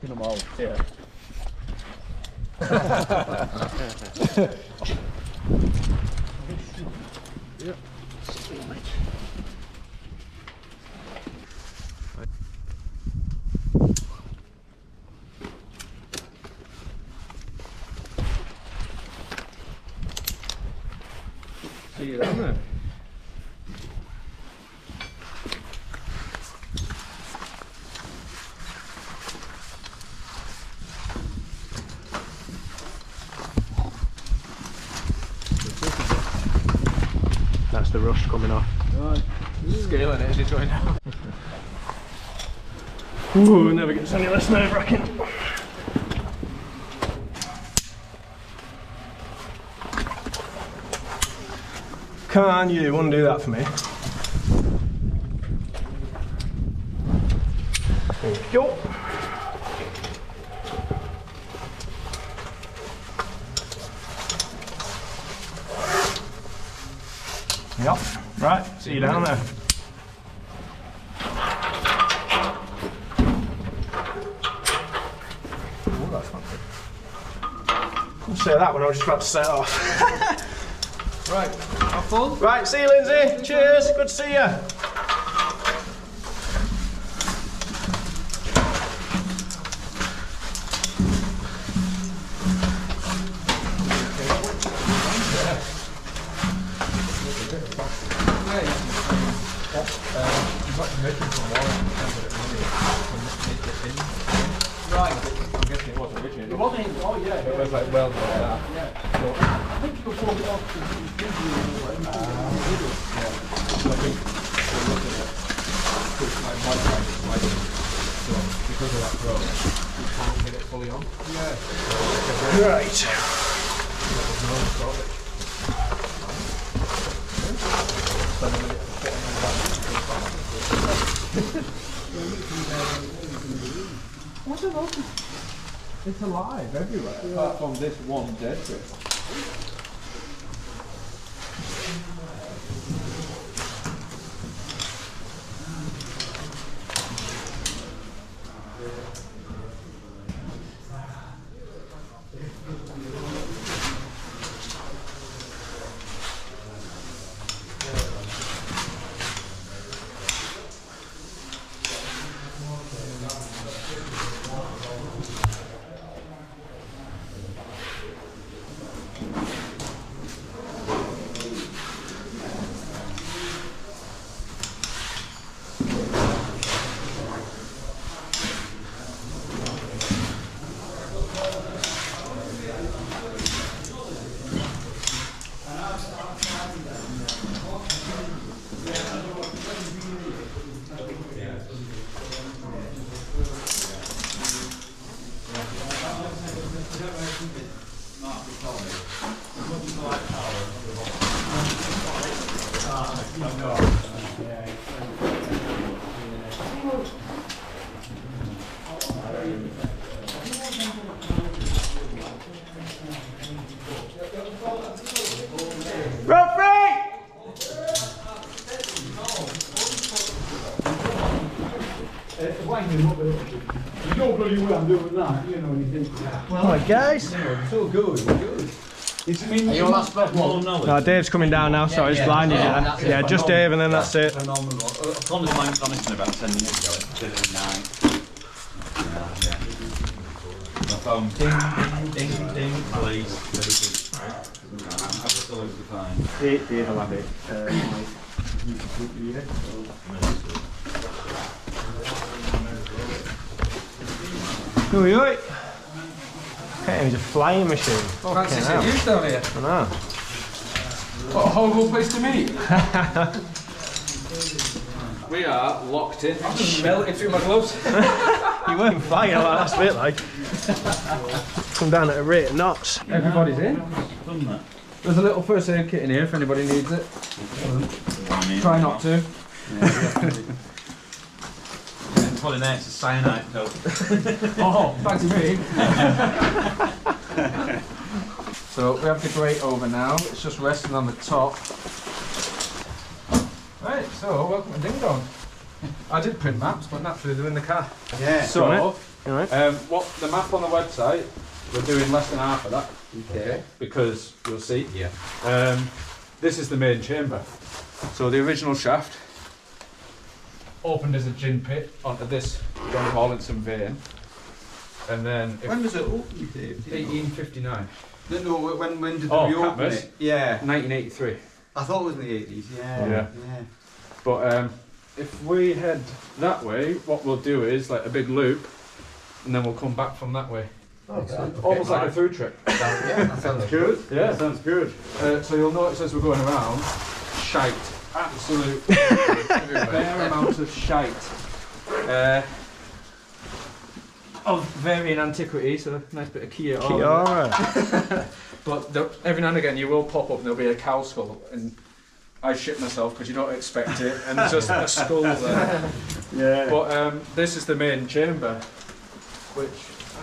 them all. Yeah. Yep. See you down there. That's the rust coming off. Right. Scaling it as it's going down. Ooh, it never gets any less nerve-wracking. Can you undo that for me? Thank you. Yep, right, see you down there. Oh, that's fancy. I'll say that when I was just about to set off. Right, have fun. Right, see you, Lindsay. Cheers, good to see you. Right, I'm guessing it wasn't originally. It wasn't, oh yeah. It was like well like that. Yeah. I think you'll pull it off because it's busy or whatever. I think we're looking at like modified slightly. So because of that growth, you can't get it fully on. Yeah. Right. What a lot. It's alive everywhere, apart from this one dead bit. You know bloody well I'm doing that, you know, and you think, Well, right, guys. so good, good. It's mean, Are you on that spot? No, Dave's coming down now, sorry, it's blinded you there. Yeah, just Dave and then that's it. Phenomenal. I phoned his man Connington about 10 minutes ago. Did it at 9. Yeah. My phone. Ding, ding, ding, please. I'm absolutely fine. Dave will have it. Oi, oi. Okay, he's a flying machine. Fancy Fucking hell. seeing you down here. I know. What a horrible place to meet. We are locked in. I'm just melting through my gloves. You weren't flying like last bit, like. Come down at a rate of knots. Everybody's in. Done that. There's a little first aid kit in here if anybody needs it. Try not to. Pulling out, it's a cyanide pill. Oh, fancy me. So we have the grate over now. It's just resting on the top. Right, so welcome to Ding Dong. I did print maps, but naturally they're in the car. Yeah. So, Alright. what the map on the website, we're doing less than half of that. Okay. Because you'll see. Yeah. This is the main chamber. So the original shaft opened as a gin pit onto this John Rawlinson vein, and then When was it opened, Dave? 1859, No, when did Oh, they reopen Catmas? it? Yeah. 1983. I thought it was in the 80s. Yeah. Yeah. But if we head that way, what we'll do is like a big loop, and then we'll come back from that way. Almost like a through trip. Yeah, that sounds good. Yeah. That sounds good. So you'll notice as we're going around, shite. Absolute bare amounts of shite. Of varying antiquity, so a nice bit of Kiara. Kiara. But every now and again you will pop up and there'll be a cow skull, and I shit myself because you don't expect it, and there's just a skull there. Yeah. But this is the main chamber, which,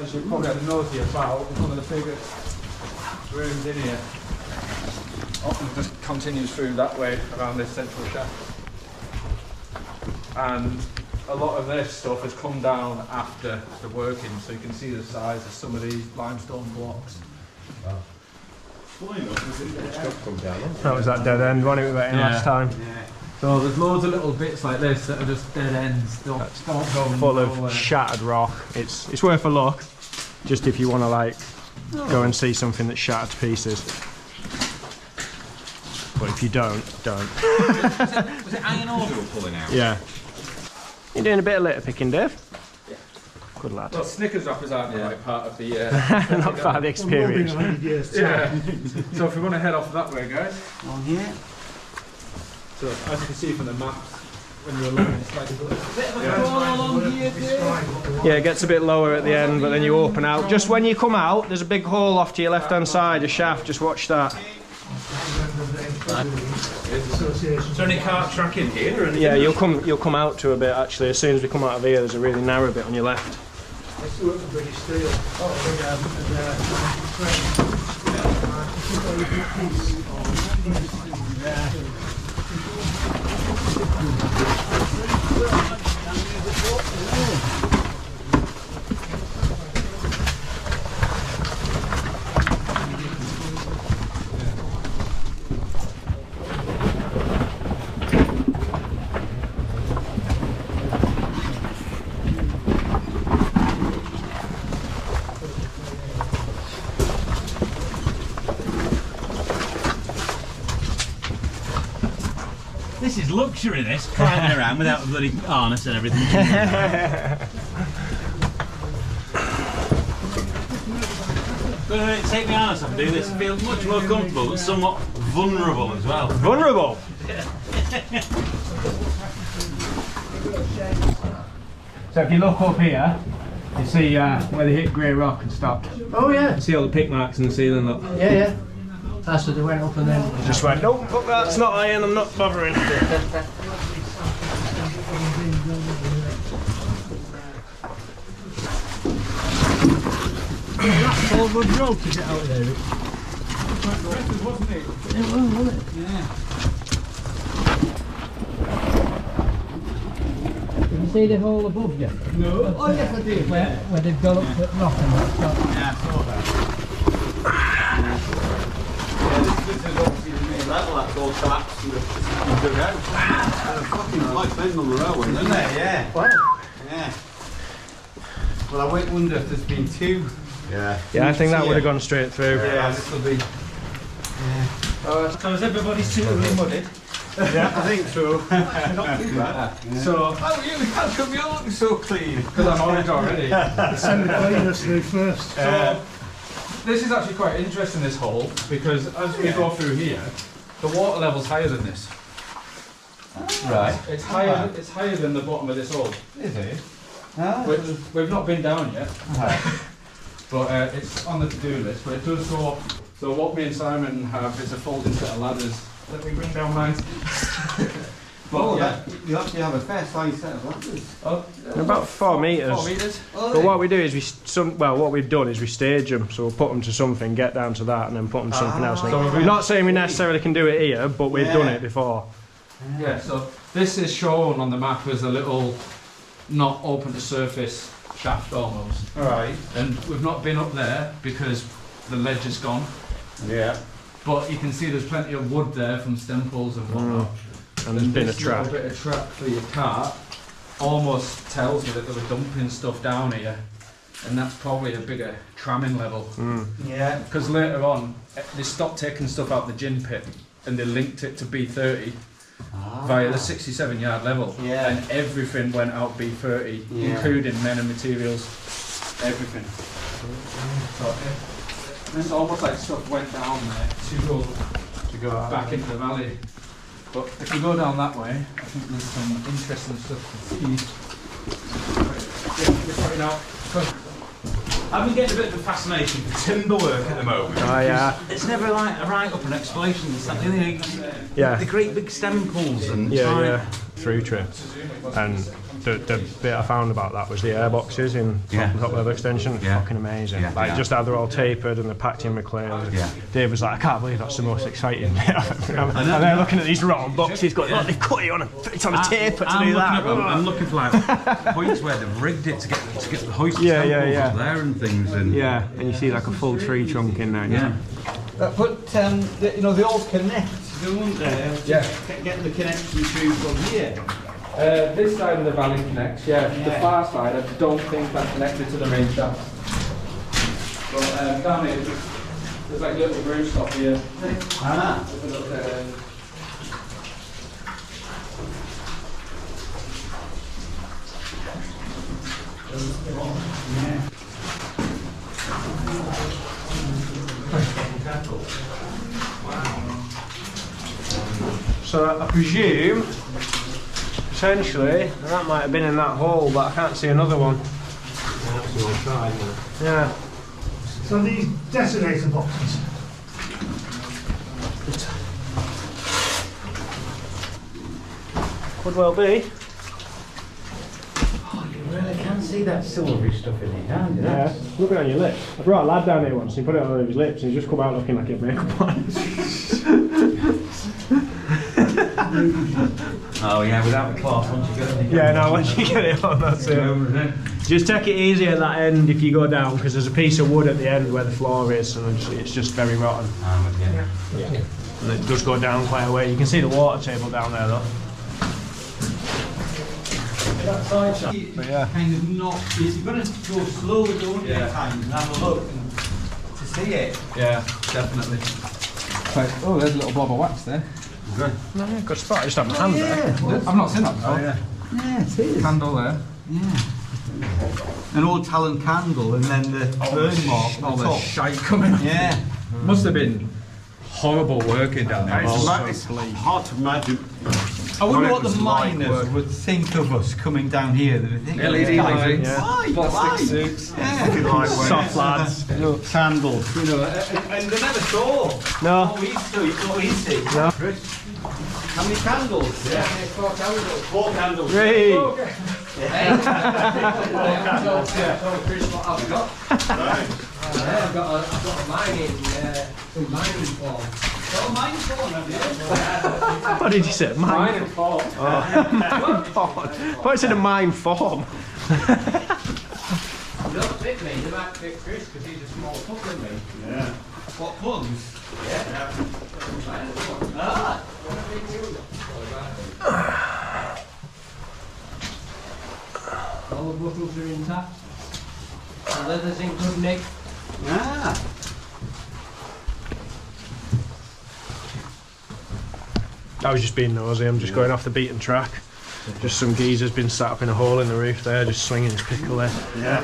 as you probably had a nosy about, is one of the biggest rooms in here. Often just continues through that way around this central shaft. And a lot of this stuff has come down after the working, so you can see the size of some of these limestone blocks. That was that dead end, wasn't it, we went in last time? Yeah. So there's loads of little bits like this that are just dead ends. Don't go Full of shattered rock. It's worth a look, just if you want to like go and see something that's shattered to pieces. But if you don't. Was it iron ore we were pulling out? Yeah. You're doing a bit of litter picking, Dave? Yeah. Good lad. Well, Snickers wrappers aren't like part of the... Not part of the experience. yeah. So if we want to head off that way, guys. On here. So as you can see from the map, when you're looking, it's like a bit of a along here, Dave. Yeah, it gets a bit lower at the end, but then you open out. Just when you come out, there's a big hole off to your left-hand side, a shaft. Just watch that. Is there any cart track in here or anything? Yeah, you'll come out to a bit actually. As soon as we come out of here, there's a really narrow bit on your left. This is luxury, this, climbing around without a bloody harness and everything. But take me honest, I can do this. It feels much more comfortable, but somewhat vulnerable as well. Vulnerable. So if you look up here, you see where they hit grey rock and stopped. Oh yeah. You see all the pick marks in the ceiling. Look. Yeah, yeah. That's what they went up and then. Just went, nope, look, that's not iron. I'm not bothering. That's all good road to get out there. wasn't it? It was, wasn't it? Yeah. Did you see the hole above you? No. Oh yes, I did. Where they've gone up at rock and that's got. Yeah, I saw that. This is obviously the main level that's all collapsed and dug out. Fucking like bend on the railway, isn't there? Yeah. Wow. Yeah. Well, I wonder if there's been two. Yeah. Yeah, I think that would have gone straight through. Yeah, this will be. Yeah. So is everybody suitably mudded? Yeah, I think so. Not too bad. Yeah. So, How come you're looking so clean? because I'm orange already. Send the cleaners through first. So, this is actually quite interesting, this hole, because as we go through here, the water level's higher than this. Right. It's higher than the bottom of this hole. Is it? Which we've not been down yet, Right. but it's on the to-do list. But it does go. So what me and Simon have is a folding set of ladders. Let me bring down mine. Oh, yeah. You actually have a fair size set of ladders. Oh, About 4 metres. 4 metres. But what we do is what we've done is we stage them, so we'll put them to something, get down to that, and then put them to something else. So We're not saying we necessarily can do it here, but we've done it before. Yeah, so this is shown on the map as a little not open to surface shaft almost. Alright. And we've not been up there because the ledge is gone. Yeah. But you can see there's plenty of wood there from stem poles and whatnot. And there's been a this track. little bit of track for your cart almost tells me that they were dumping stuff down here, and that's probably a bigger tramming level. Yeah. Because later on, they stopped taking stuff out the gin pit and they linked it to B30 via the 67-yard level. Yeah. And everything went out B30, Yeah. including men and materials, everything. So it's almost like stuff went down there to go back into the valley. But if you go down that way, I think there's some interesting stuff to see. I've been getting a bit of a fascination for timberwork at the moment. Oh yeah. It's never like a right up an exploration. It's like, you know, Yeah. the great big stem pools and Yeah, try- yeah. Through trips. And the bit I found about that was the air boxes in top level extension. Yeah. Fucking amazing. Yeah, Like yeah. just how they're all tapered and they're packed in McLean. Yeah. Dave was like, I can't believe that's the most exciting bit. And they're looking at these rotten boxes going, look, they've cut it on it's on a taper to do that. I'm looking for like points where they've rigged it to get the hoist Yeah, stem yeah, pools yeah. up there and things. And Yeah, and you see like a full tree trunk in there. yeah. You know, they all connect, don't they? Yeah. Getting the connection through from here. This side of the valley connects, yeah. The far side, I don't think that's connected to the main shaft. But down here, there's like a little roof stop here. Ah. So I presume, potentially, that might have been in that hole, but I can't see another one. Yeah. So these desolator boxes. Could well be. Oh, you really can see that silvery stuff in it, can't you? Yeah, look on your lips. I brought a lad down here once, he put it on his lips and he's just come out looking like he had makeup on. Oh yeah, without the cloth, once you get it. Yeah, no, once you get it on, that's it. Just take it easy at that end if you go down, because there's a piece of wood at the end where the floor is, and it's just very rotten. Yeah. And it does go down quite a way. You can see the water table down there though. But yeah. Kind of not. You've got to go slow, don't you, at times, and have a look and to see it. Yeah, definitely. Right. Oh, there's a little blob of wax there. No, yeah, good spot. I just have my hand there. I've not seen that before. Yeah, it is. Candle there. Yeah. An old talon candle, and then the burn mark All on the the top. shite coming up. Yeah. Must have been horrible working down there. It's hard to imagine. I wonder what the miners would think of us coming down here. They would think, LED lights, Why? plastic suits. Yeah. Soft lads. Candles, you know, and they never saw. No. What we see. No. How many candles? Yeah. 4 candles. 4 candles. Hey. I've got a mining form. Oh, mine's form, have you? What did you say? Mine form. mine form. What is it, a mine form? Don't fit me, they might fit Chris because he's a small pup than me. Yeah. What puns? All the buckles are intact. The leather's in good nick. Ah. I was just being nosy, I'm just going off the beaten track. Just some geezer's been sat up in a hole in the roof there, just swinging his pickle there. Yeah.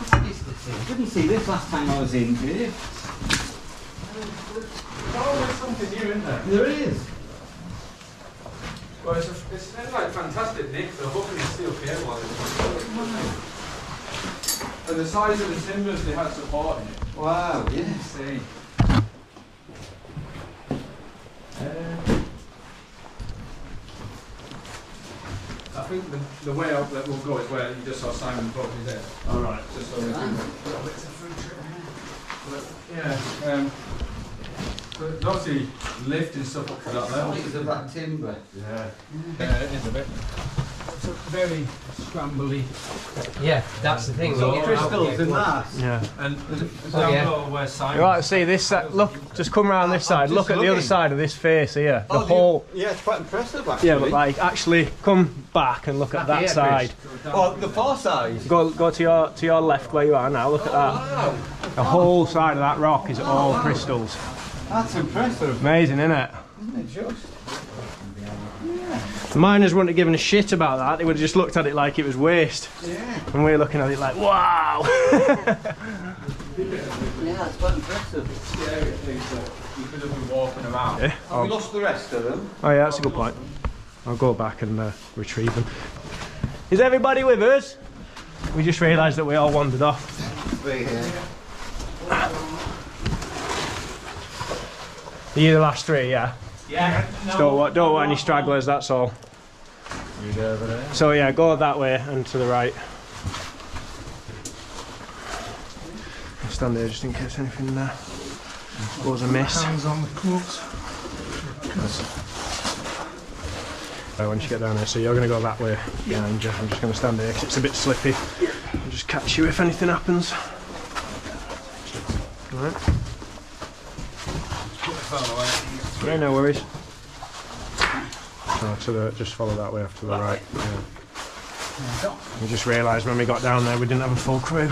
I didn't see this last time I was in here. There's always something new in there. There is. Well, it's like fantastic nick for a hook and steel cable. And the size of the timbers they had supporting it. Wow, yeah. Insane. think the way out that we'll go is where you just saw Simon broke his head. All right. Just so we can. Yeah. But obviously lifting stuff up to that level. It's about timber. Yeah. It is a bit. It's a very scrambly. Yeah, that's the thing. Crystals in that. Yeah. And down yeah. below where Simon. You right, see this side. Look, just come around this side. Look at the other side of this face here. The whole. Yeah, it's quite impressive actually. Yeah, but like actually come back and look at that side. Oh, the far side. Go to your left where you are now. Look at that. Wow, The whole side of that rock is all crystals. that's impressive. Amazing, isn't it? Isn't it just? The miners wouldn't have given a shit about that. They would have just looked at it like it was waste. Yeah. And we're looking at it like, wow. Yeah, it's quite impressive. Scary things that you could have been walking around. Yeah. Have we lost the rest of them? Oh yeah, that's a good point. I'll go back and retrieve them. Is everybody with us? We just realised that we all wandered off. Are you the last three? Yeah. Yeah. Just don't want any stragglers. That's all. You go over there. So yeah, go that way and to the right. I'll stand there just in case anything goes amiss. Hands on the clubs. Once you get down there, so you're going to go that way behind you. I'm just going to stand there because it's a bit slippy. I'll just catch you if anything happens. Alright. Yeah, no worries. Just follow that way off to the right. Yeah. We just realised when we got down there we didn't have a full crew.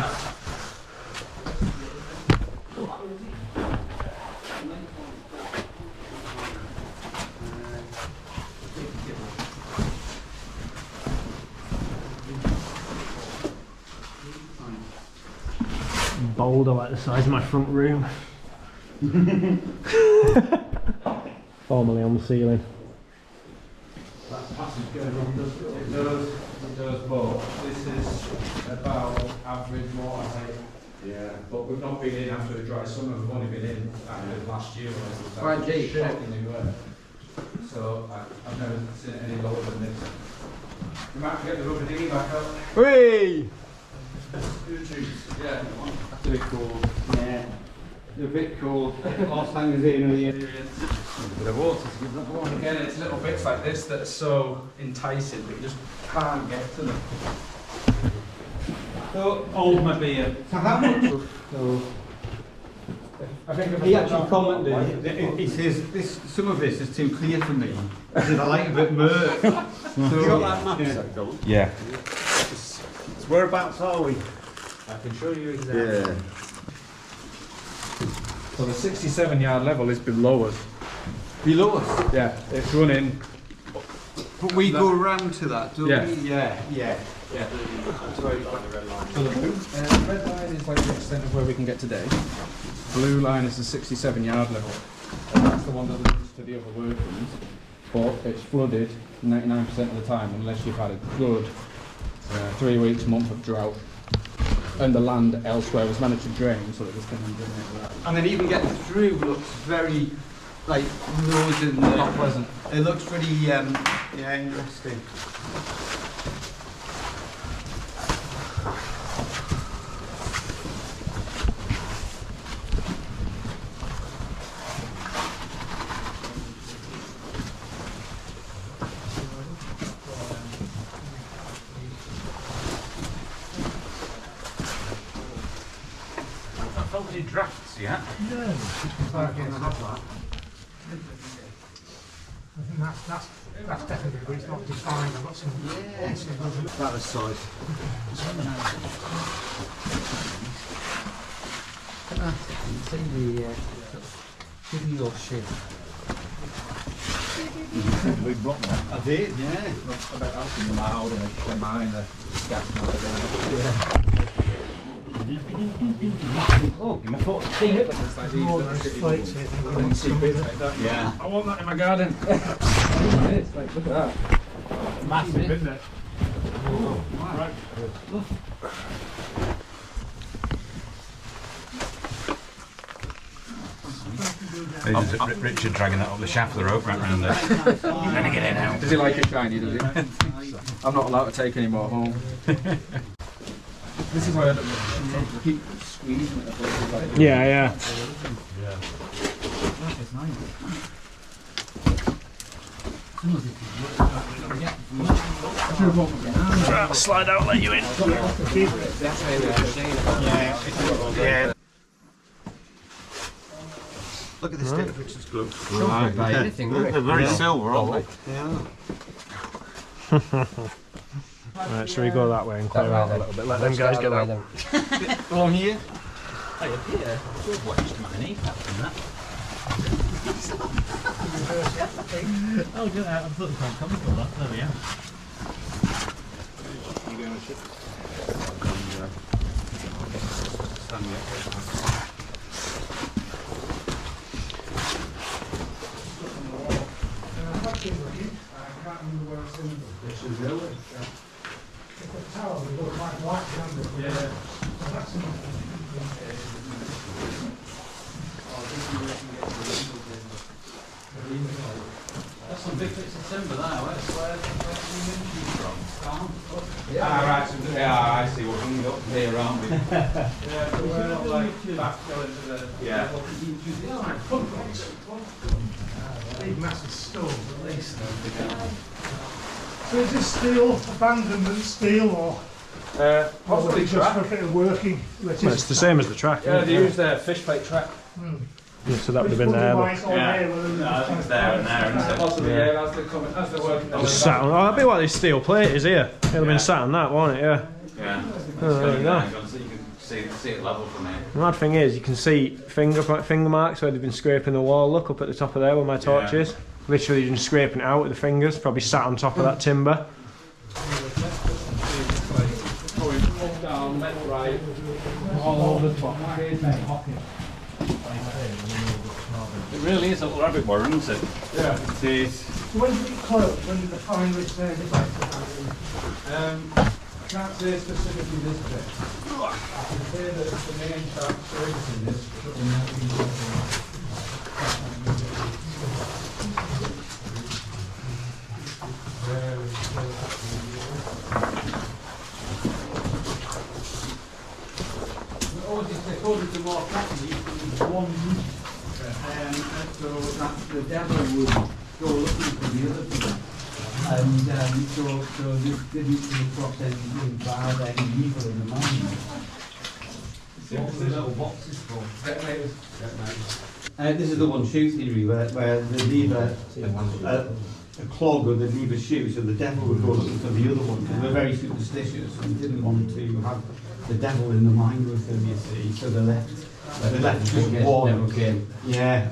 Boulder like the size of my front room. Formerly on the ceiling. That passage goes on, it does, but this is about average water height. Yeah. But we've not been in after a dry summer, we've only been in after last year when it was Quite deep. shockingly wet. So I've never seen it any lower than this. We might have to get the rubber dinghy back up. Whee! Yeah. That's a bit cool. Yeah. A bit cool. Lost hangers in the experience. A bit of water to give that water. Again, it's little bits like this that are so enticing, but you just can't get to them. So, Hold my beer. so how much? So, I think he actually commented, he says, this, some of this is too clear for me. He said, I like a bit murk. So, you got that map? Yeah. So whereabouts are we? I can show you exactly. Yeah. So the 67-yard level is below us. Below us? Yeah, it's running. But we go round to that, don't Yeah. we? Yeah, yeah. So the red line is like the extent of where we can get today. Blue line is the 67-yard level. And that's the one that leads to the other workings. But it's flooded 99% of the time unless you've had a good 3 weeks, month of drought. And the land elsewhere was managed to drain so that this can drain that. And then even getting through looks very, like, roads in the... Not pleasant. It looks pretty, yeah, interesting. Any drafts yet? No, I think that's definitely, but it's not defined. I've got some. That was size. See the video ship. We blocked that. I did, yeah. About helping loud and a mine, the gas Oh, give me a foot. Yeah. I want that in my garden. It's like, look at that. Massive, isn't it? Right. Richard dragging that up the shaft of the rope right round there. I'm gonna get in now. Does he like it shiny, does he? I'm not allowed to take any more home. This is why I keep squeezing it. Yeah. Slide out, let you in. Yeah. Look at this state of Richard's gloves. They're very silver, aren't they? Yeah. Right, shall we go that way and clear out a little bit? Let them guys get out. Along here? Oh, yeah. What, just my knee cap from that? Oh, good. I thought it was comical, that. There we are. That's some big bits of timber there. Where's from? Right, so, yeah, I see what we're up here, aren't we? Yeah, so we're not like back going to the... Yeah. Big massive stone, at least. So is this steel, abandonment steel, or Possibly just track. for a bit of working? Well, it's the same as the track. Yeah, isn't they it? use their fish plate track. Yeah, so that would have been there. But Possibly, yeah, as they're coming, as they're working on just sat on. Oh, that'd be what this steel plate is here. It'll have been sat on that, won't it? Yeah. Yeah. Oh, there you go. So you can see it level from here. The mad thing is, you can see finger marks where they've been scraping the wall. Look up at the top of there where my torch is. Literally just scraping it out with the fingers. Probably sat on top of that timber. going up, down, left, right, all over the top. It really is a little rabbit warren, isn't it? Yeah. It is. So when did it close? When did the finery say decide to have it? I can't say specifically this bit. I can say that the main shaft servicing this should be According to more property, it's one roof. So that the devil would go looking for the other people. And so this didn't come across anything bad, any evil in the mind. What were the little boxes for? This is the one shoe theory where they leave a clog or they leave a shoe, so the devil would go looking for the other one. Because we're very superstitious and didn't want to have the devil in the mind with them, you see. So they left just one. Yeah.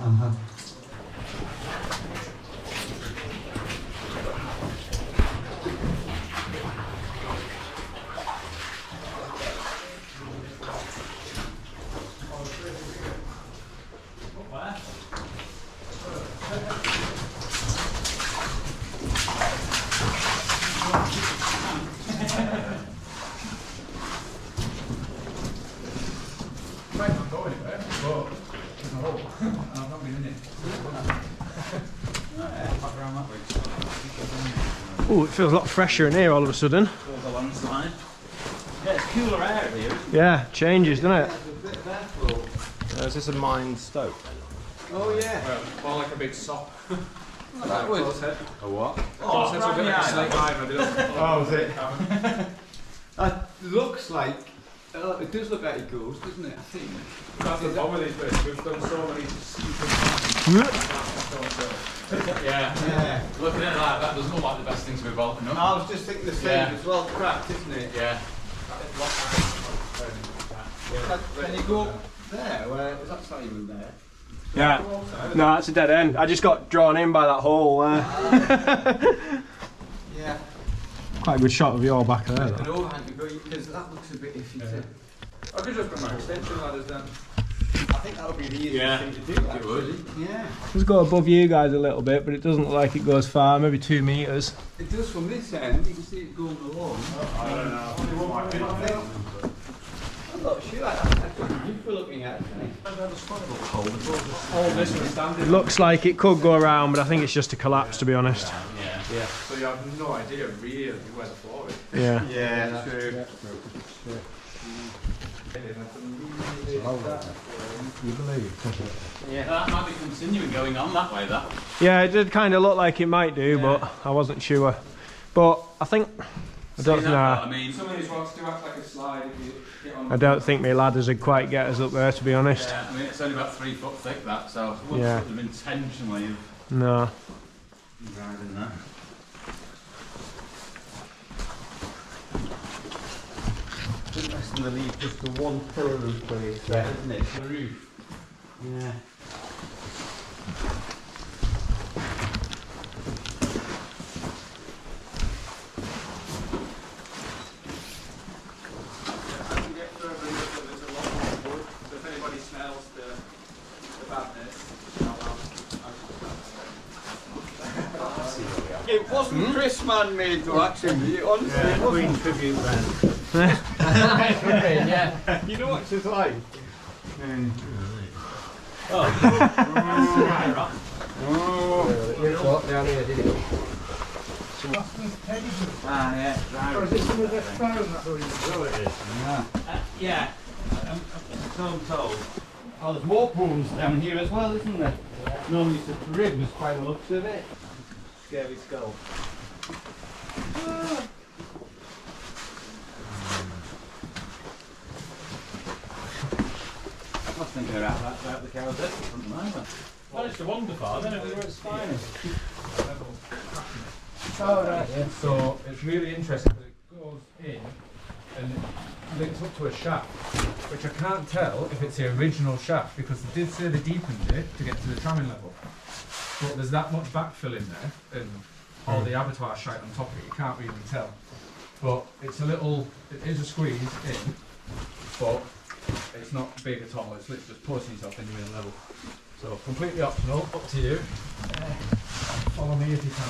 Ooh, it feels a lot fresher in here all of a sudden. The landslide. Yeah, it's cooler air here, isn't it? Yeah, changes, doesn't it? Is this a mine stope? Oh yeah. more like a big sop. That would. A what? Oh, it's a bit like a snake diver, didn't it? Oh, is it? That looks like. It does look like a ghost, doesn't it? I think. That's the problem with these bits. We've done so many stupid Yeah. Looking at that doesn't look like the best thing to be bolting up. I was just thinking the same. It's well cracked, isn't it? Yeah. Can you go up there? Where is that not even there? Yeah. No, that's a dead end. I just got drawn in by that hole. Yeah. Quite a good shot of your back there. An Though. overhang to go because that looks a bit iffy too. I could just bring my extension ladders down. I think that would be the easiest thing to do. It would. Yeah. Let's go above you guys a little bit, but it doesn't look like it goes far. Maybe 2 meters. It does from this end. You can see it going along. I don't know. I'm not sure. That's what you were looking at, isn't it? All this was standing. It looks like it could go around, but I think it's just a collapse, to be honest. Yeah. So you have no idea really where the floor is. Yeah. Yeah, true. Yeah, that might be continuing going on that way, that. Yeah, it did kind of look like it might do, but I wasn't sure. But I think I don't know. I mean, Some of these rocks do act like a slide if you get on. I don't think my ladders would quite get us up there, to be honest. yeah, I mean, it's only about 3 foot thick, that, so I wouldn't Yeah. put them intentionally No. driving that. Interesting to leave just the one pillar in place there, isn't it? The roof. Yeah. As you get further into it, there's a lot more wood. So if anybody smells the badness, It wasn't Chris man made though, actually. Honestly, it wasn't. tribute band. Yeah. You know what it's like? Down here, did it? Ah, yeah. Or is it some of the stone that's already Yeah. So I'm told. Oh, there's more pools down here as well, isn't there? Normally it's a ribs by the looks of it. Scary skull. I was thinking about the cows at the moment. Managed to wander far, then we were at finest. So it's really interesting that it goes in and it links up to a shaft, which I can't tell if it's the original shaft because they did say they deepened it to get to the tramming level. But there's that much backfill in there and all the abattoir shite on top of it, you can't really tell. But it's a little, it is a squeeze in, but it's not big at all, it's literally just posting yourself in the level. So completely optional, up to you. Follow me if you can.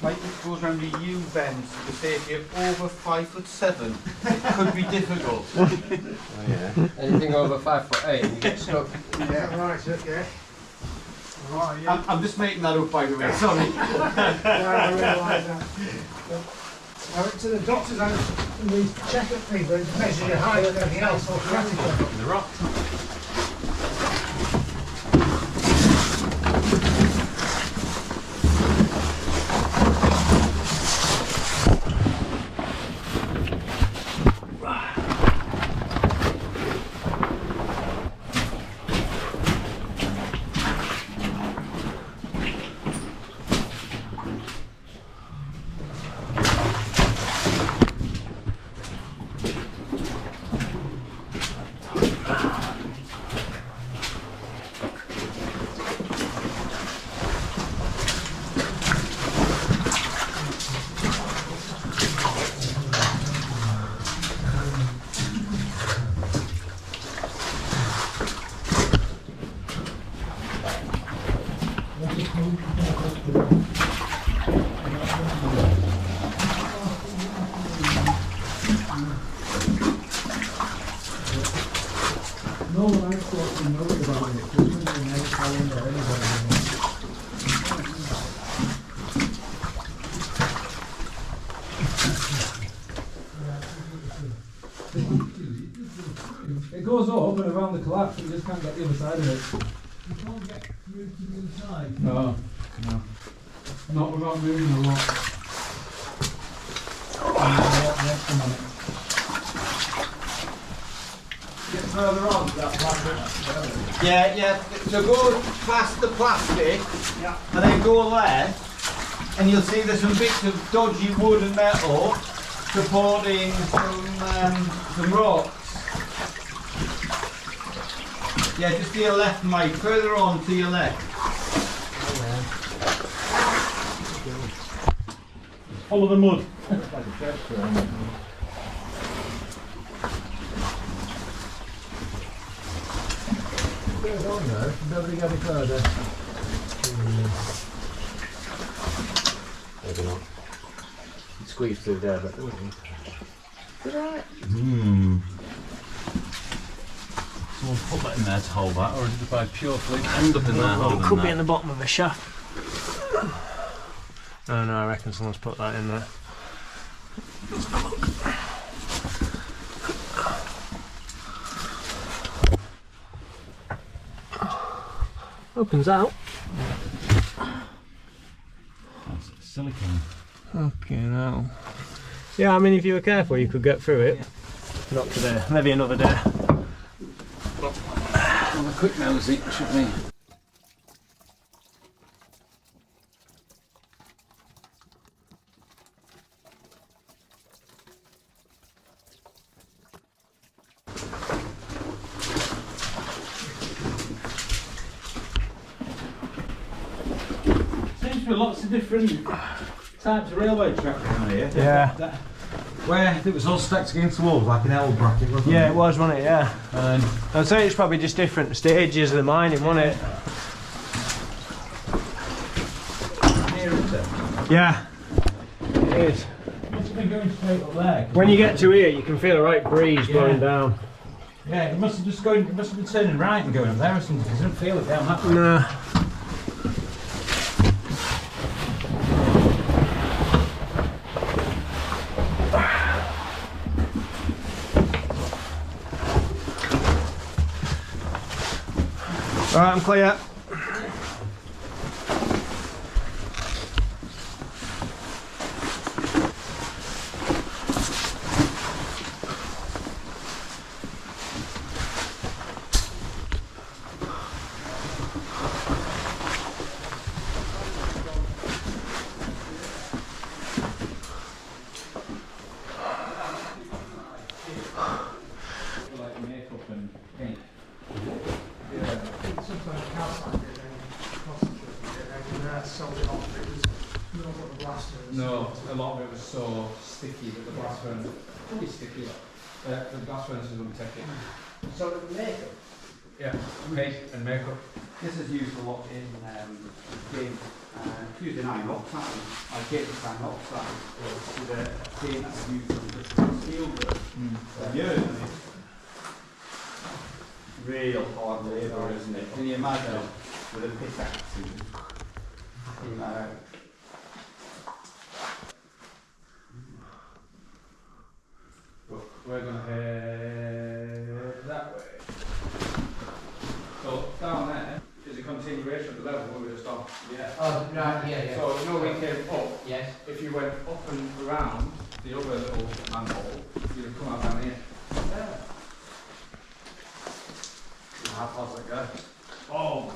Like it goes around the U bends to say if you're over 5'7", it could be difficult. Anything over 5'8", you get stuck. Yeah, right, okay. Right, I'm just making that up by the way, sorry. I realise that. I went to the doctor's and these check-up things where they measure your height and everything else automatically. The rock. No one else thought to know about it. There's nothing else telling or anybody. It goes up and around the collapse, but you just can't get the other side of it. You can't get through to the other side? No. Not without moving a lot. Get further on, that plastic. Yeah, so go past the plastic Yeah. and then go there and you'll see there's some bits of dodgy wood and metal supporting some rocks. Yeah, just to your left, Mike, further on to your left. Follow the mud. further on there, nobody go any further. Maybe not. You'd squeeze through there, but wouldn't you? Someone put that in there to hold that, or did it by pure fluke end up in there holding Could that? be in the bottom of a shaft. No, I reckon someone's put that in there. Opens out. That's silicone. Okay, now. Yeah, I mean, if you were careful, you could get through it. Not today. Maybe another day. On a quick nosy, should we? Seems to be lots of different types of railway track around here. Yeah. Where it was all stacked against the walls like an L bracket, wasn't Yeah, it was, wasn't it? Yeah. And I'd say it's probably just different stages of the mining, wasn't it? Yeah, it is. Must have been going straight up there. When you get to here, you can feel a right breeze blowing down. Yeah, it must have just going. It must have been turning right and going up there or something. Because I don't feel it down that way. No. Alright, I'm clear. Like makeup and paint. No, a lot of it was so sticky that the blast furnace, pretty sticky. The blast furnaces wouldn't take it. So the makeup. Yeah, paint and makeup. This is used a lot in game, used in iron oxide, like iron oxide, with a paint that's used on the steel work. For years, and it's real hard labour, isn't it? Can you imagine with a pickaxe and Look, we're going to head that way. So down there is a continuation of the level we were just on. Yeah. Oh, right, yeah. So you know we came up. Yes. If you went up and around the other little manhole, you'd have come out down here. Yeah. How far's it go? Oh.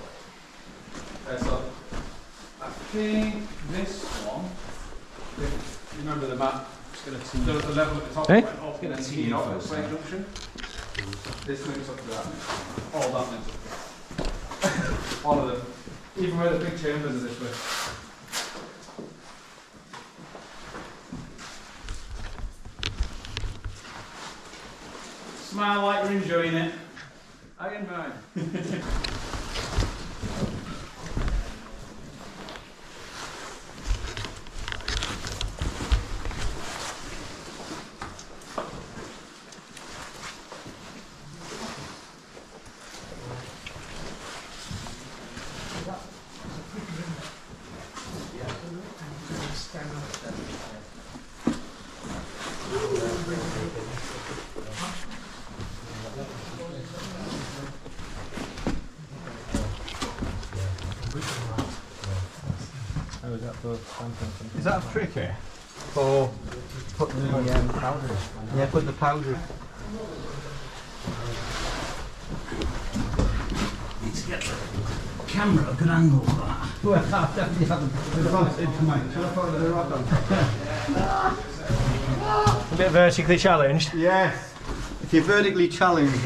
So I think this one. If you remember the map? The level at the top went up and then teed off at the same junction. This links up to that. All that links up to that. All of them. Even where the big chambers are this way. Smile like you're enjoying it. I am mine. is that a tricky? For putting the powder. Yeah, put the powder. Need to get the camera a good angle for that. Well, I definitely haven't. A bit vertically challenged. Yes. If you're vertically challenged.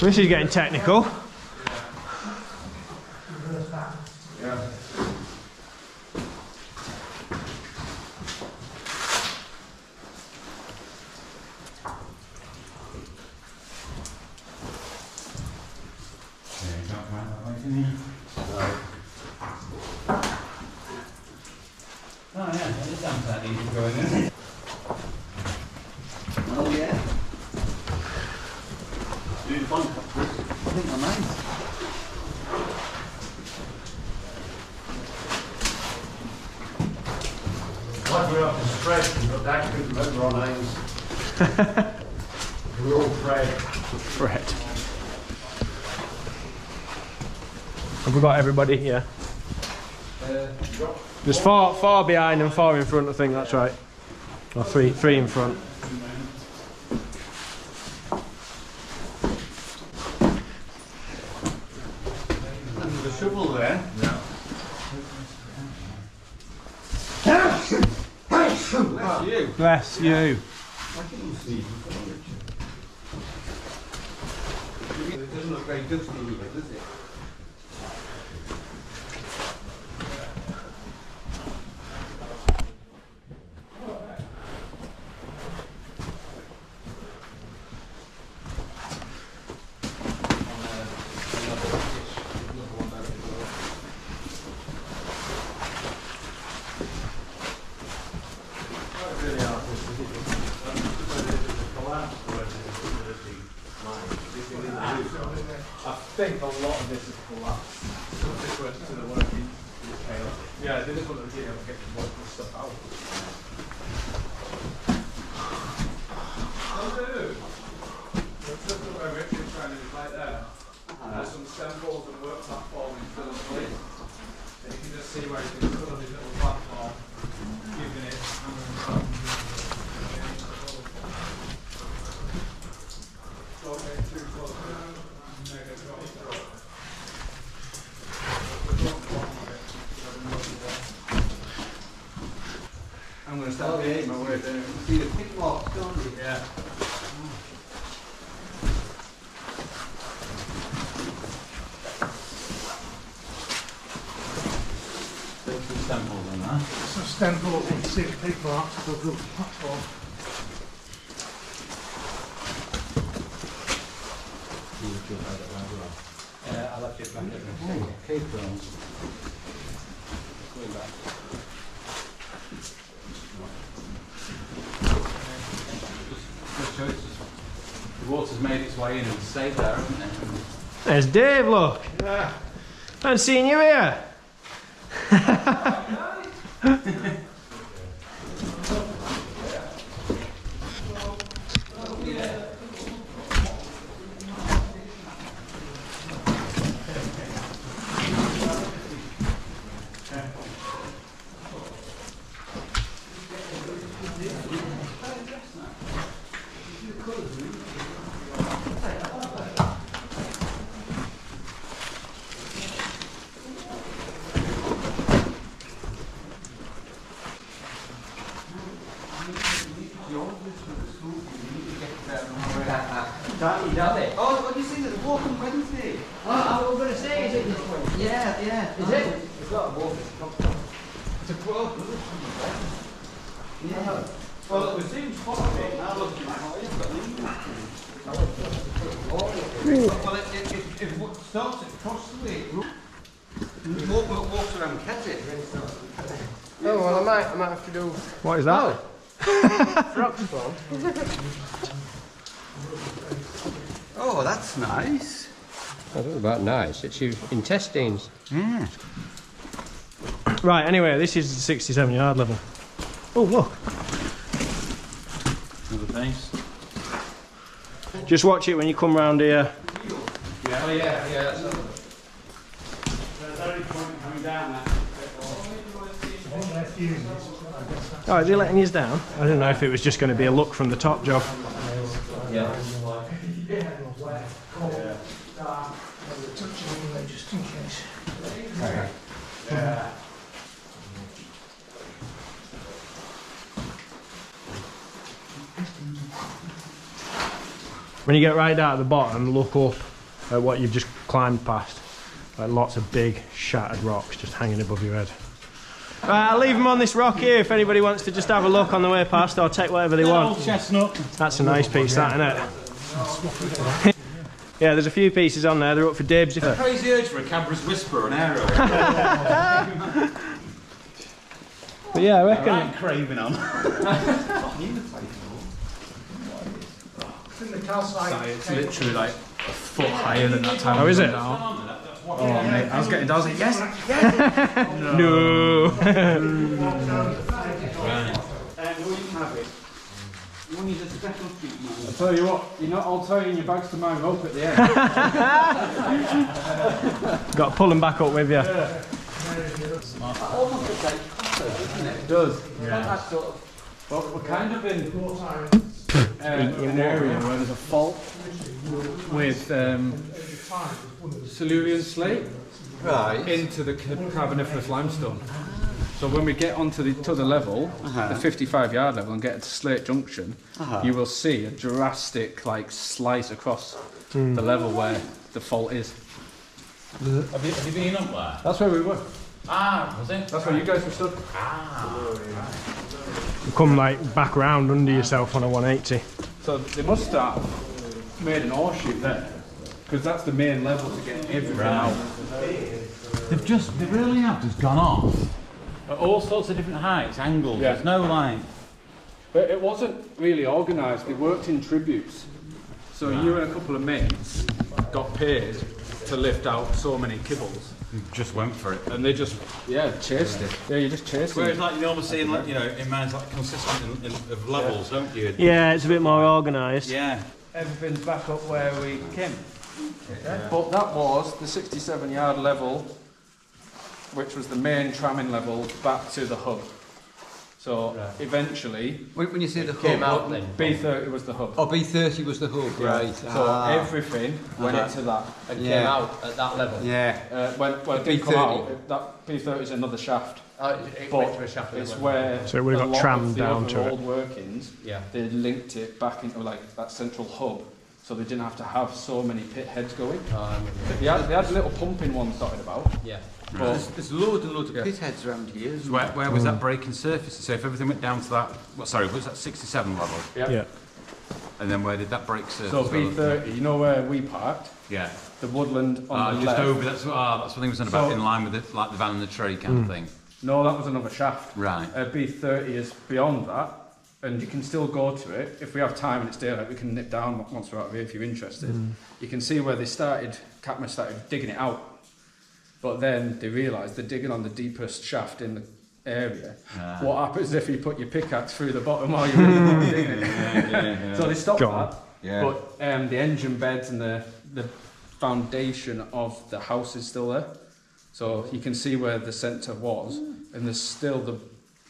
This is getting technical. Yeah. Oh yeah, it sounds that easy going in. Oh yeah. Doing fun. I think they're nice. Like we're up to spread, but that couldn't remember our names. We're all Fred. Fred. Have we got everybody here? There's four behind and 4 in front, I think that's right. Or three in front. There's a shovel there. Bless you. Bless you. It doesn't look very dusty here, does it? I think a lot of this is collapsed. So this went to the working detail. Yeah, they just wanted to get the working stuff out. That's just where Richard's trying to do right there. There's some stem poles and work platform still in place. And you can just see where it's still on this little platform, giving it don't get too close now. Mega drop. I'm going to start getting my way there. See the pick marks, don't you? Yeah. There's some samples in that. Some stem poles, you can see the pig marks above the platform. I left it back at the cave grounds. Going back. Just shows the water's made its way in and stayed there, hasn't it? There's Dave, look. Yeah. I haven't seen you here. Oh, what do you see? There's a walk on Wednesday. I was going to say, is it this one? Yeah, yeah. Is it? It's not a walk, it's a quote. Yeah. Well, it seems possible now looking at how it is. Well, it starts across the way. It walks around Keswick. Oh well, I might have to do. What is that? Oh, that's nice. I don't know about nice, it's your intestines. Yeah. Right. Anyway, this is the 67-yard level. Oh look. Another piece. Just watch it when you come round here. Yeah, oh, yeah, that's it. Oh, is he letting you down? I didn't know if it was just going to be a look from the top job. Yeah. Just in case. When you get right down at the bottom, look up at what you've just climbed past. Like lots of big shattered rocks just hanging above your head. Right, I'll leave them on this rock here if anybody wants to just have a look on the way past or take whatever they want. Old chestnut. That's a nice piece, that, isn't it? Yeah, there's a few pieces on there, they're up for dibs. Crazy urge for a Cadbury's Whisper and Aero. But yeah, I reckon... I'm craving on. It's literally like a foot higher than that time. Oh, is it? Oh, mate, I was getting down. I was like, yes, yes. No. I'll tell you what, you're not all tying your bags to my rope at the end. Got to pull them back up with you. It does. Yeah. Well, we're kind of in an area where there's a fault with Silurian slate into the Carboniferous limestone. So when we get onto the level, the 55-yard level, and get to Slate Junction, you will see a drastic slice across the level where the fault is. Have you been up there? That's where we were. Ah, was it? That's where you guys were stood. You come back around under yourself on a 180. So they must have made an ore chute there, because that's the main level to get everything out. They really have just gone off. At all sorts of different heights, angles, Yeah. there's no line. But it wasn't really organised, they worked in tributes. So you and a couple of mates got paid to lift out so many kibbles. Just went for it. And they just, chased it. Yeah, you just chased it. Whereas you normally see in mines consistent of levels, don't you? Yeah, it's a bit more organised. Yeah. Everything's back up where we came. But that was the 67-yard level, which was the main tramming level back to the hub. So eventually, When you say the Came hub, out then. B30 was the hub. oh, B30 was the hub, right? So everything went into that. And Yeah. came out at that level. Yeah. When it did come B30. out, that B30 is another shaft. It But went to a shaft. it's where So it would have a got lot trammed of the down other to it. old workings, Yeah. they linked it back into that central hub, so they didn't have to have so many pit heads going. They had little pumping ones dotted about. Yeah. But There's loads and loads of Yeah. pit heads around here. So where was that breaking surface? So if everything went down to that, was that 67 level? Yeah. And then where did that break surface? so B30, you know where we parked? Yeah. The woodland on the Just left. over. That's what I was on about. So- In line with the van and the tree kind of thing. No, that was another shaft. Right. B30 is beyond that, and you can still go to it. If we have time and it's daylight, we can nip down once we're out of here if you're interested. You can see where Catma started digging it out. But then they realised they're digging on the deepest shaft in the area. What happens if you put your pickaxe through the bottom while you're in the digging it? So they stopped Go on. that. Yeah. But the engine beds and the foundation of the house is still there. So you can see where the centre was, and there's still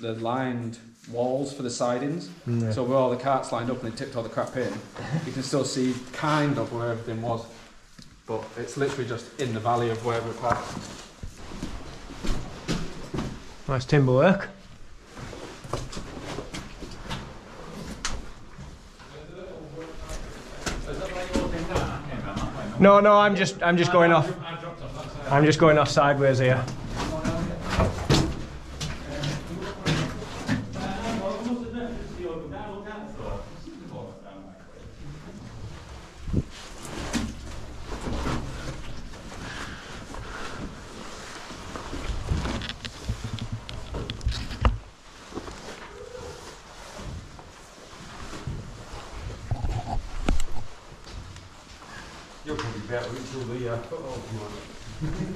the lined walls for the sidings. So where all the carts lined up and they tipped all the crap in, you can still see kind of where everything was. But it's literally just in the valley of where we're parked. Nice timberwork. No, I'm just going off. I'm just going off sideways here. You'll probably be better until the foothold come on.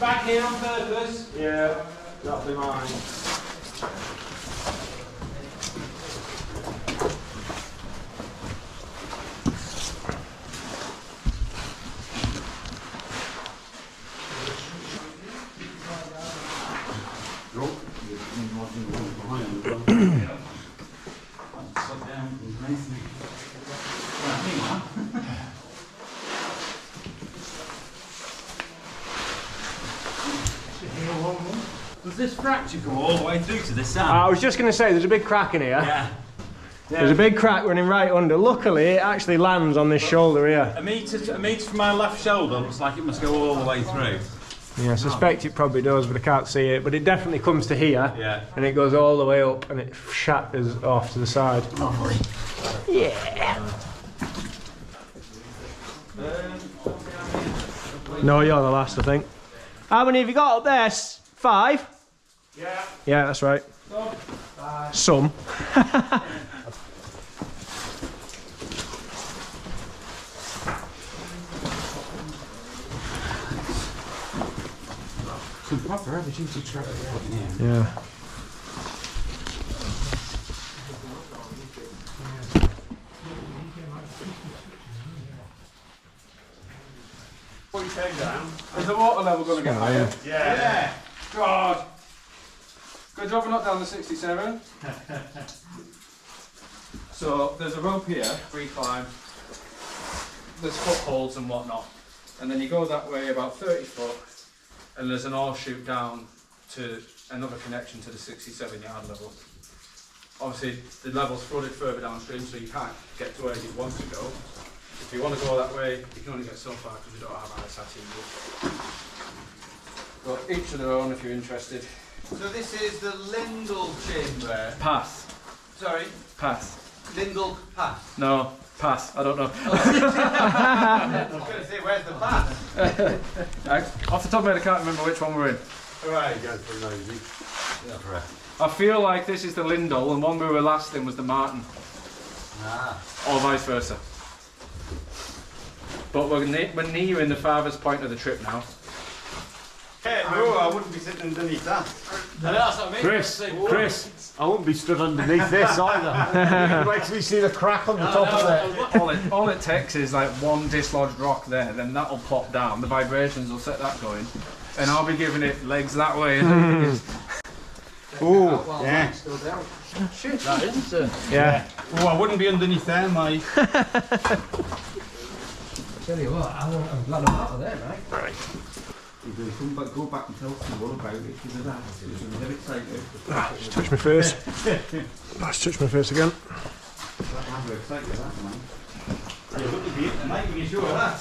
crack here on purpose? Yeah, that'll be mine. Does this fracture go all the way through to this side? I was just going to say, there's a big crack in here. Yeah. There's a big crack running right under. Luckily, it actually lands on this shoulder here. A metre from my left shoulder looks like it must go all the way through. Yeah, I suspect it probably does, but I can't see it. But it definitely comes to here, Yeah. and it goes all the way up, and it shatters off to the side. Lovely. Yeah. No, you're the last, I think. How many have you got up there? 5? Yeah. Yeah, that's right. Some. Some proper heavy duty truck putting in. Yeah. Put your head down. Is the water level going to get higher? Yeah. God. Good job we're not down to 67. So there's a rope here, free climb. There's footholds and whatnot. And then you go that way about 30 foot and there's an offshoot down to another connection to the 67 yard level. Obviously the level's flooded further downstream so you can't get to where you want to go. If you want to go that way, you can only get so far because we don't have ISAT in. But each of their own if you're interested. So this is the Lindell chamber. Path. Sorry, Path. Lindell Pass. No, path. I don't know. I was going to say, where's the pass? Off the top of my head, I can't remember which one we're in. Right. Go for a nosy. I feel like this is the Lindell and one we were last in was the Martin. Ah. Or vice versa. But we're nearing the farthest point of the trip now. Hey, no, I wouldn't be sitting underneath that. That's what I mean. Chris, I wouldn't be stood underneath this either. It makes me see the crack on the top of it. All it takes is like one dislodged rock there, then that'll pop down, the vibrations will set that going, and I'll be giving it legs that way. Oh, yeah. Shit, that isn't it? Yeah. Oh, I wouldn't be underneath there, mate. Tell you what, I'm glad I'm out of there, mate. Right. Go back and tell someone about it. Because that was very exciting. Just touch my face. Just touch my face again. I'm very excited about that, man. You're looking for it tonight, you sure of that?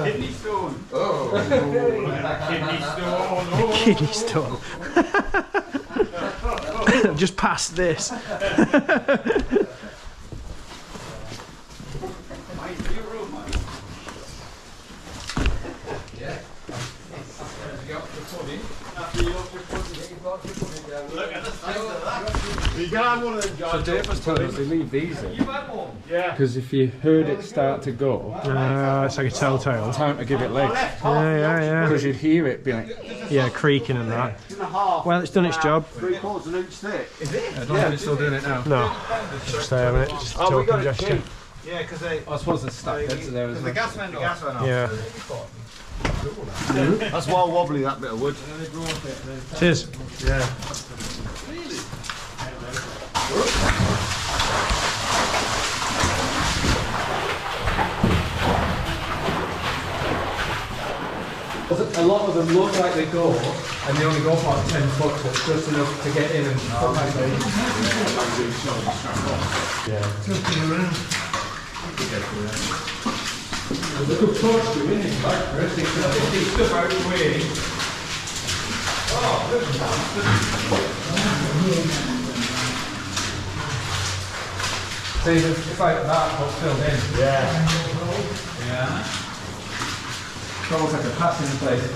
Kidney stone. Oh. Kidney stone. Kidney stone. Just past this. You can have one of them, John. So Dave was telling us they leave these in, You had one? Yeah. because if you heard it start to go, It's like a telltale. time to give it legs. Yeah. Because you'd hear it be like, Yeah, creaking and that. Well, it's done its job. 3/4 an inch thick. I don't know if it's still doing it now. No, just there, haven't it? Just a token gesture. Yeah, because they. I suppose there's stack heads there as The well. gas went off. Yeah. That's wild wobbly, that bit of wood. Cheers. Yeah. A lot of them look like they go, and they only go for like 10 foot, but just enough to get in and put back in. There's a good torch to in this back, Chris. It's stuff out the way. See, it's like that, but filled in. Yeah. It's almost like a passing place.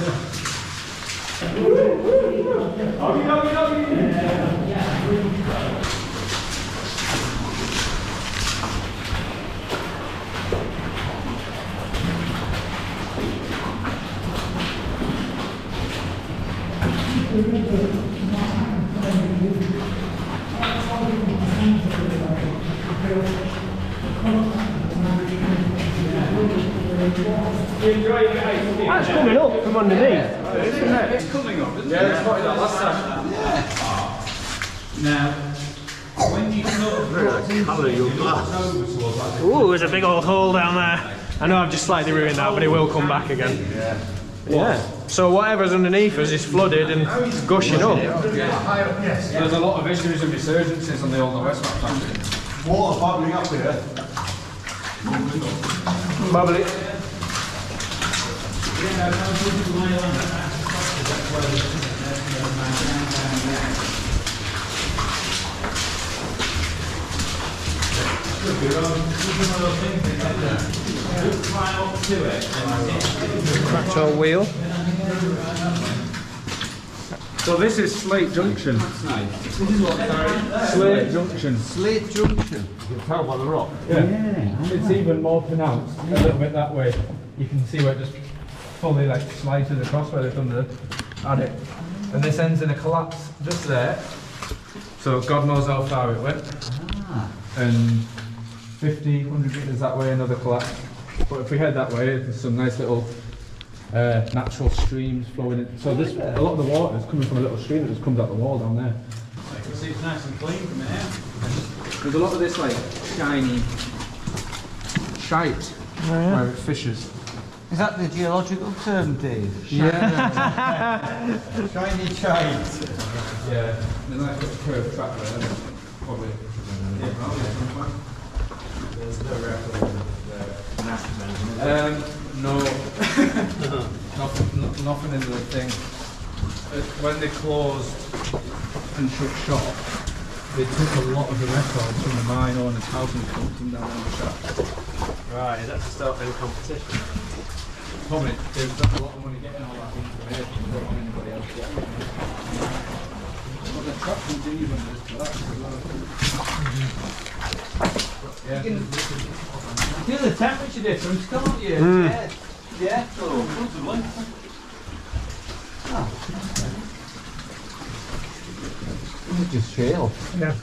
That's coming up from underneath. It's coming up, isn't it? Yeah, it's spotted that last time. Now, when you come Ooh, there's a big old hole down there. I know I've just slightly ruined that, but it will come back again. Yeah. So whatever's underneath us is flooded and gushing up. There's a lot of issues and resurgences on the Old West map. Water bubbling up here. Bubbly. Cracked our wheel. So this is Slate Junction. Slate Junction. Slate Junction. You can tell by the rock. Yeah. It's even more pronounced a little bit that way. You can see where it just fully like slices across where they've done the adit. And this ends in a collapse just there. So God knows how far it went. And 50, 100 metres that way, another collapse. But if we head that way, there's some nice little natural streams flowing in. So this, a lot of the water is coming from a little stream that just comes out the wall down there. You can see it's nice and clean from here. There's a lot of this like shiny shite where it fishes. Is that the geological term, Dave? Yeah. Shiny shite. Yeah. There's a nice little curved track there. Probably. There's no record of the nasty No. Nothing in the thing. When they closed and shut shop, they took a lot of the records from the mine owners' house and dumped them down in the shaft. Right, that's the start of the competition. Probably they've got a lot of money getting all that information. They don't want anybody else getting it. But the track continues on this collapse as well. Yeah. You can feel the temperature difference, can't you? Yeah. It's just shale. Yeah.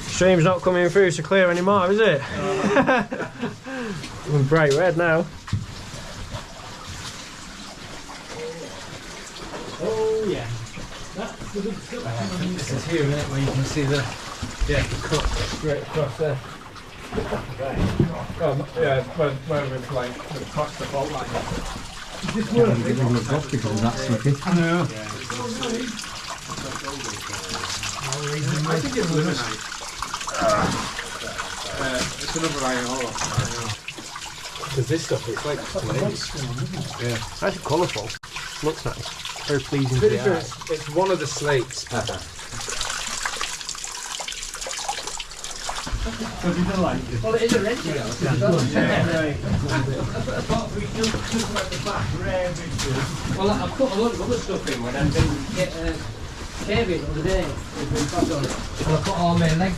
Stream's not coming through so clear anymore, is it? We're bright red now. Oh yeah. That's the good stuff. This is here, isn't it, where you can see the cut straight across there. Yeah, where we've like we've crossed the fault line. Just work it on the top because of that slippy. I know. I think it was nice. It's another iron ore. Because this stuff, it's like slates. Yeah. That's colourful. Looks nice. Very pleasing to the eye. It's one of the slates. Well, it is a renting house. Well, I've put a lot of other stuff in when I've been caving the other day. And I put all my leg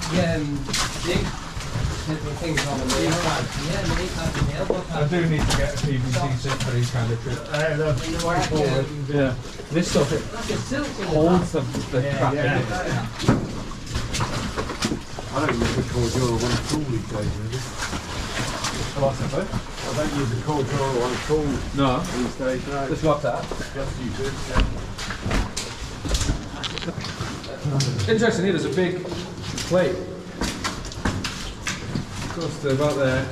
things on the main pad. Yeah, my knee pad and the elbow pad. I do need to get a PVC sit for these kind of trips. Yeah. This stuff, it Like a silk in the holds the crap in it. I don't use the core drawer one tool these days, really. What's that, I don't use the core drawer one tool No. these days, no. Just what's that? Just use it. Interesting here, there's a big plate. Goes to about there,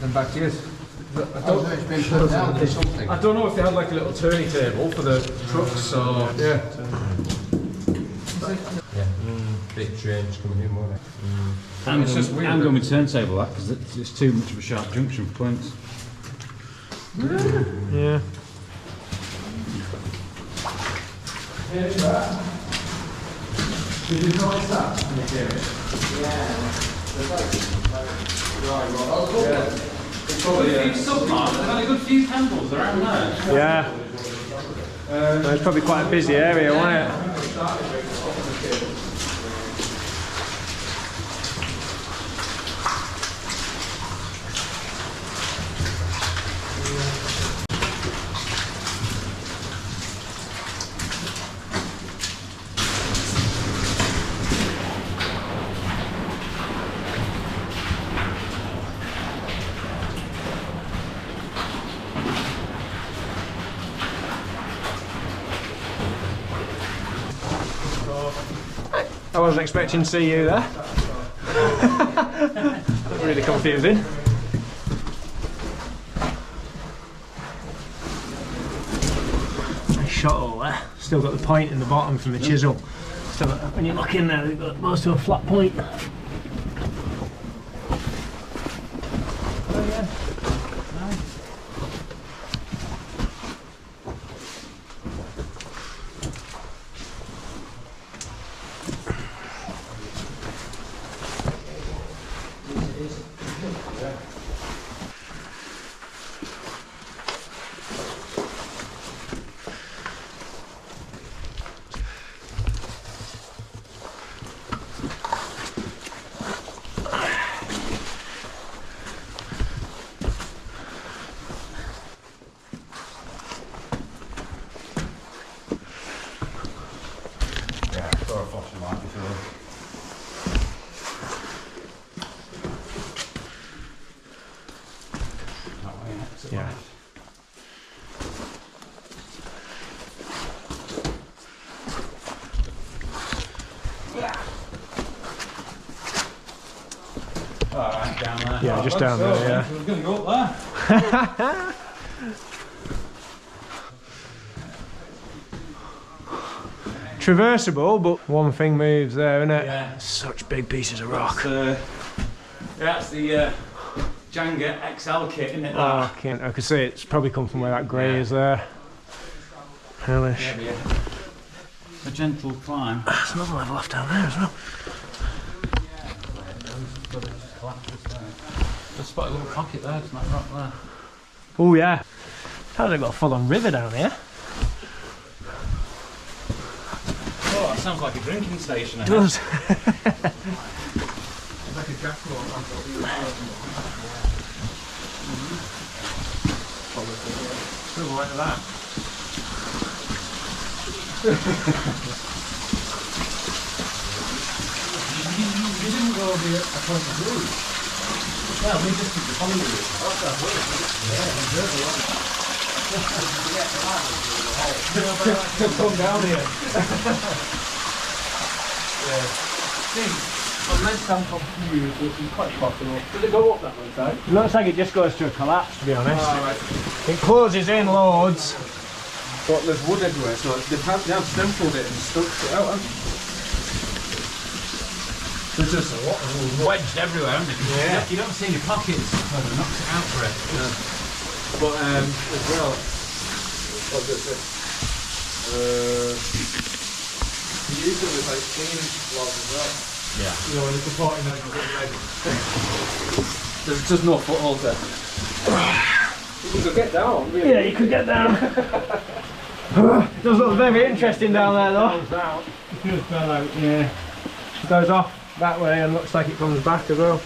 and back here. It's been put down for something. I don't know if they had like a little turning table for the trucks or. Yeah. Big change coming in, won't it? It's just weird. I'm going with turntable that because it's too much of a sharp junction for points. Yeah. Did you notice that? It's probably They've had a good few candles around there. Yeah. It's probably quite a busy area, wasn't it? wasn't expecting to see you there. Really confusing. Nice shot all there. Still got the point in the bottom from the chisel. Still, when you look in there, they've got most of a flat point. Oh yeah. Nice. Yeah. Alright, down there. Yeah, just down there, yeah. We're going to go up there. Traversable, but one thing moves there, isn't it? Yeah. Such big pieces of rock. That's the Jenga XL kit, isn't it? Oh, I can see it's probably come from where that grey is there. Hellish. A gentle climb. There's another level off down there as well. Just spot a little pocket there, it's not rock there. Oh yeah. How's it got a full-on river down here? Oh, that sounds like a drinking station. It does. Like a jackpot. Something like that. You didn't go over a point of view. Well, we just took the following route. Come down here. Unless I'm confused, which is quite possible. Does it go up that way, side? It looks like it just goes to a collapse, to be honest. It closes in loads. But there's wood everywhere, so they have stenciled it and stuck it out, haven't they? There's just a lot of wood Wedged everywhere, haven't it? Yeah. You don't see any pockets. Well, they knocked it out for it. But as well, what is it? You use it with like clean logs as well. Yeah. You know, when it's supporting them, there's just no foothold there. You could get down, really. Yeah, you could get down. It does look very interesting down there though. It just fell out, yeah. It goes off that way and looks like it comes back as well. Is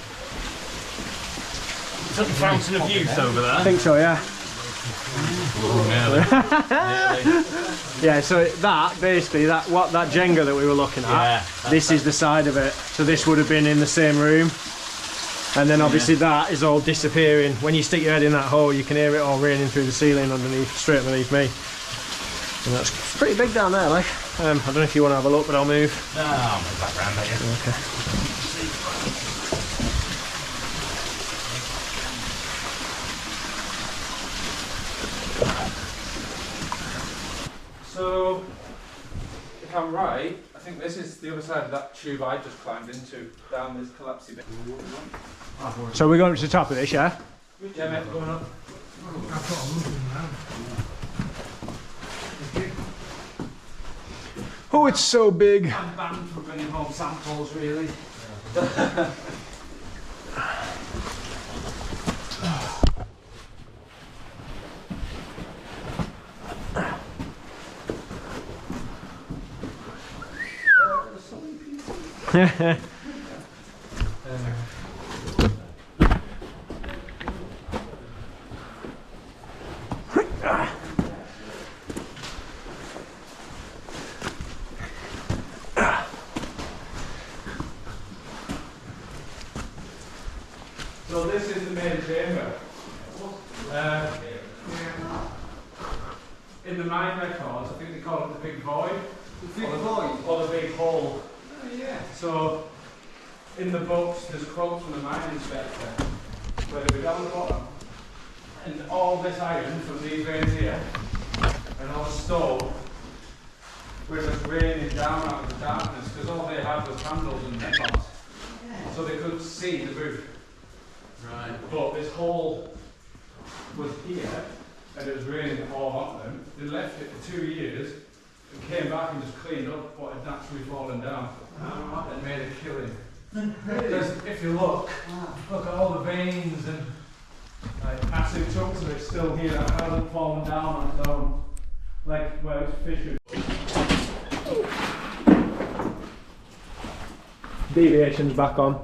that the Fountain of Youth over there? I think so, yeah. Nearly. Yeah, so that basically that Jenga that we were looking at, Yeah, this is the side of it. So this would have been in the same room. And then obviously that is all disappearing. When you stick your head in that hole, you can hear it all raining through the ceiling underneath, straight underneath me. And that's pretty big down there, like. I don't know if you want to have a look, but I'll move. No, I'll move back round there. Okay. So, if I'm right, I think this is the other side of that tube I just climbed into, down this collapsy bit. So we're going to the top of this, yeah? Yeah, mate, going up. Oh, it's so big. I'm banned from bringing home samples, really. So this is the main chamber. In the mine records, I think they call it the big void. The big void? Or the big hole. So in the books there's quotes from the mine inspector where they go down the bottom and all this iron from these veins here and all the stone were just raining down out of the darkness because all they had was handles and headlamps. So they couldn't see the roof. Right. But this hole was here and it was raining all on them. They left it for 2 years and came back and just cleaned up what had naturally fallen down and made a killing. Because if you look at all the veins and like massive chunks of it still here that hasn't fallen down on its own, like where it's fissured. Deviation's back on.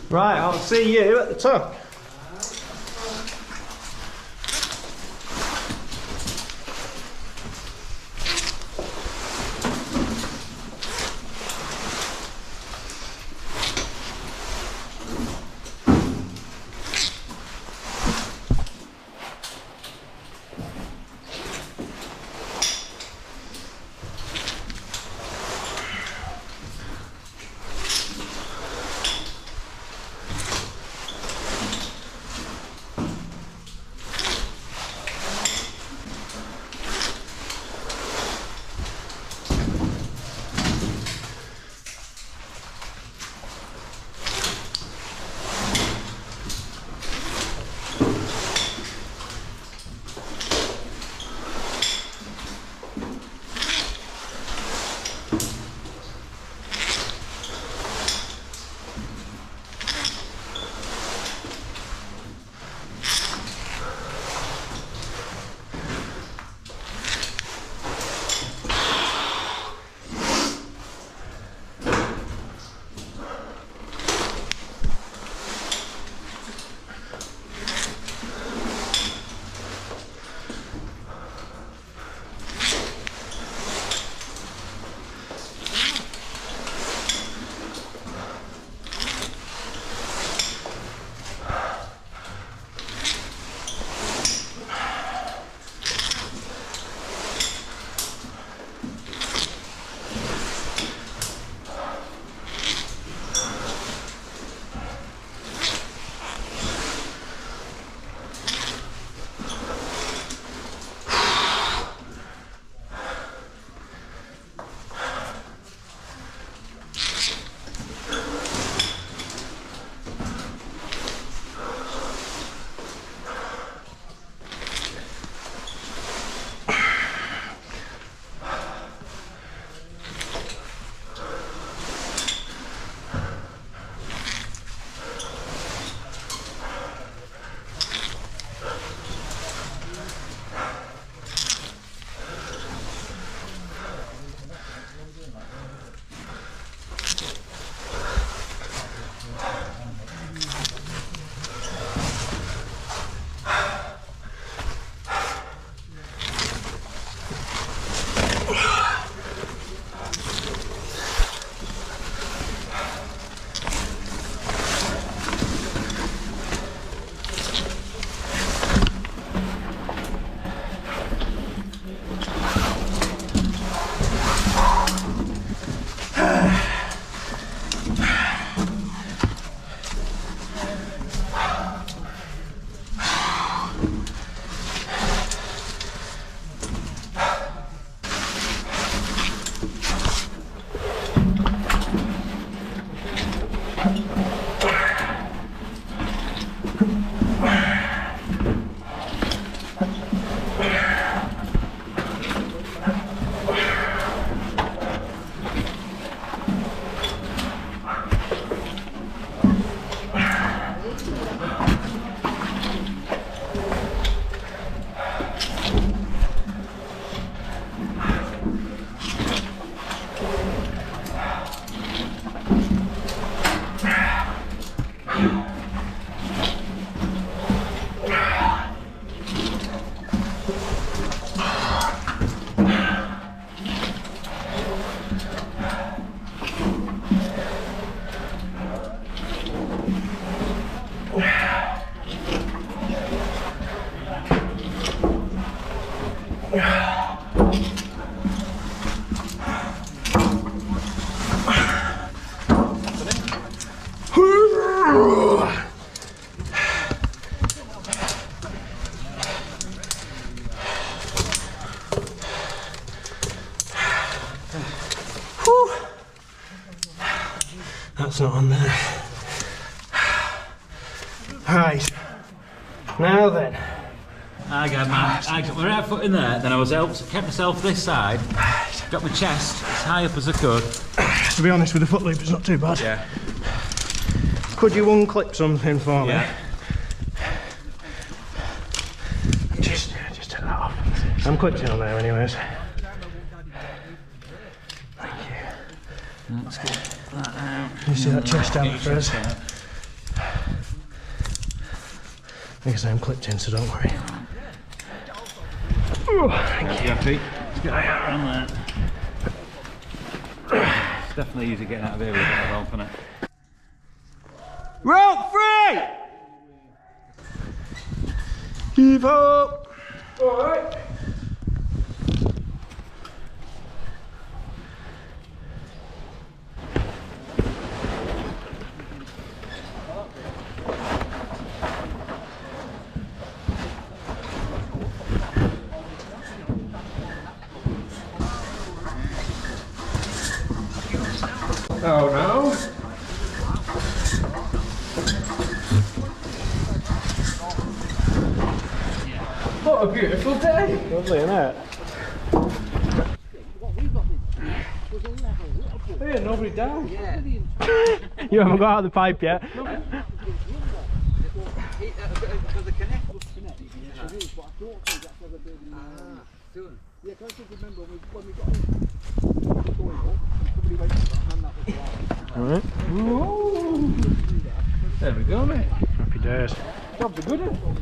Right, I'll see you at the top. That's not on there. Right. Now then. I got my right foot in there, then I was kept myself this side, got my chest as high up as I could. To be honest with the foot loop, it's not too bad. Yeah. Could you unclip something for me? Yeah. Just take that off. I'm clipped in on there anyways. Thank you. Let's get that out. Can you see that chest down first? Because I'm clipped in, so don't worry. Oh, thank you. Yeah, Pete. Let's get that around there. It's definitely easy getting out of here with a bit of help, isn't it? Rope free! Keep up! Alright. Oh no. What a beautiful day. Lovely, isn't it? Hey, nobody died. Yeah. You haven't got out of the pipe yet. Alright. There we go, mate. Happy days. Job's a good one.